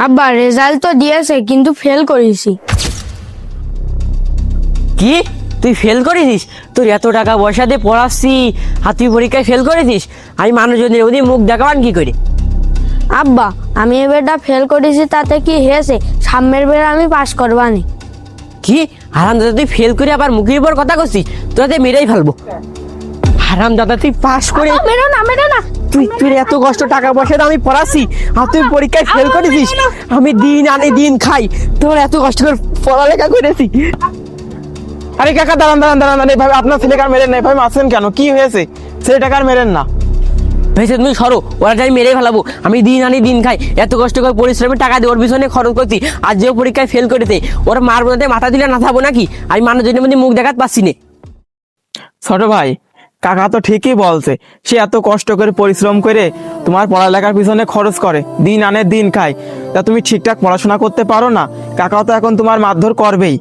আব্বা রেজাল্ট তো দিয়েছে কিন্তু ফেল করেছি। কি তুই ফেল করেছিস? তোর এত টাকা পয়সা দিয়ে পড়াচ্ছি আর তুই পরীক্ষায় ফেল করেছিস? আমি মানুষজনের ওদের মুখ দেখাবান কি করে? আব্বা আমি এবারটা ফেল করেছি তাতে কি হয়েছে, সামনের বার আমি পাস করবানি। কি হারামদাদা তুই ফেল করে আবার মুখের উপর কথা করছিস? তোরাতে মেরেই ফেলবো। হারামদাদা তুই পাস করে মেরো না মেরো না। তুই তোর এত কষ্ট টাকা পয়সা দিয়ে আমি পড়াচ্ছি আর তুই পরীক্ষায় ফেল করেছিস। আমি দিন আনি দিন খাই, তোর এত কষ্ট করে পড়ালেখা করেছি। আরে কাকা দাঁড়ান দাঁড়ান দাঁড়ান দাঁড়ান, এইভাবে আপনার ছেলেকে আর মেরেন না, এইভাবে মারছেন কেন? কি হয়েছে? ছেলেটাকে আর মেরেন না। ভেসে তুমি সরো, ওরা আমি মেরে ফেলাবো। আমি দিন আনি দিন খাই, এত কষ্ট করে পরিশ্রমের টাকা দিয়ে ওর পিছনে খরচ করছি, আর যেও পরীক্ষায় ফেল করেছে ওরা মার বোনাতে মাথা দিলে না থাকবো নাকি? আমি মানুষজনের মধ্যে মুখ দেখাতে পারছি না। ছোট ভাই, কাকা তো ঠিকই বলছে, সে এত কষ্ট করে পরিশ্রম করে তোমার পড়ালেখার পিছনে খরচ করে, দিন আনে দিন খায়, তা তুমি ঠিকঠাক পড়াশোনা করতে পারো না? কাকাও তো এখন তোমার মারধর করবেই।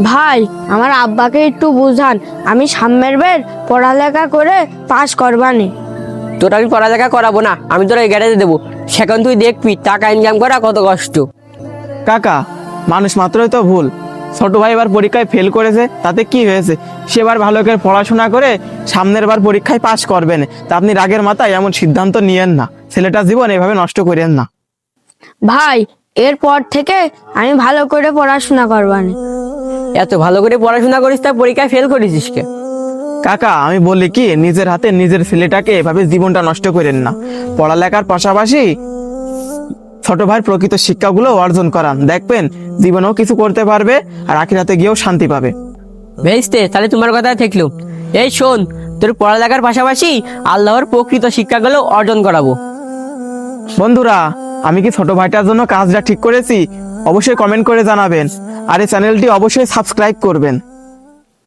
ভাই আমার আব্বাকে একটু বুঝান, আমি সামনের বার পড়ালেখা করে পাস করবানি। তোরা আমি পড়ালেখা করাবো না, আমি তোরা গ্যারেজে দেবো, সেখান তুই দেখবি টাকা ইনকাম করা কত কষ্ট। কাকা মানুষ মাত্রই তো ভুল, ছোট ভাই এবার পরীক্ষায় ফেল করেছে তাতে কি হয়েছে? সে এবার ভালো করে পড়াশোনা করে সামনের বার পরীক্ষায় পাশ করবেন, তা আপনি রাগের মাথায় এমন সিদ্ধান্ত নিয়েন না, ছেলেটার জীবন এভাবে নষ্ট করেন না। ভাই এরপর থেকে আমি ভালো করে পড়াশোনা করবানি। এত ভালো করে পড়াশোনা করিস তা পরীক্ষায় ফেল করেছিস কে? কাকা আমি বলি কি, নিজের হাতে নিজের ছেলেটাকে এভাবে জীবনটা নষ্ট করেন না, পড়ালেখার পাশাপাশি ছোট ভাইয়ের প্রকৃত শিক্ষাগুলো অর্জন করান, দেখবেন জীবনেও কিছু করতে পারবে আর আখিরাতে গিয়েও শান্তি পাবে। ভেস্তে তাহলে তোমার কথা থাকলো। এই শোন, তোর পড়ালেখার পাশাপাশি আল্লাহর প্রকৃত শিক্ষাগুলো অর্জন করাবো। বন্ধুরা, আমি কি ছোট ভাইটার জন্য কাজটা ঠিক করেছি? অবশ্যই কমেন্ট করে জানাবেন, আর এই চ্যানেলটি অবশ্যই সাবস্ক্রাইব করবেন।